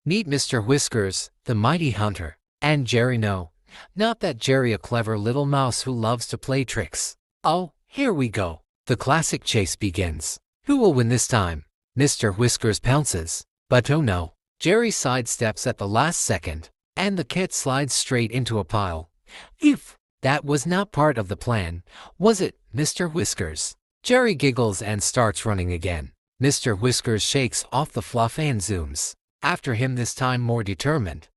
Meet Mr. Whiskers, the mighty hunter. And Jerry no. Not that Jerry, a clever little mouse who loves to play tricks. Oh, here we go. The classic chase begins. Who will win this time? Mr. Whiskers pounces. But oh no. Jerry sidesteps at the last second, and the cat slides straight into a pile. Phew! That was not part of the plan, was it, Mr. Whiskers? Jerry giggles and starts running again. Mr. Whiskers shakes off the fluff and zooms after him, this time more determined.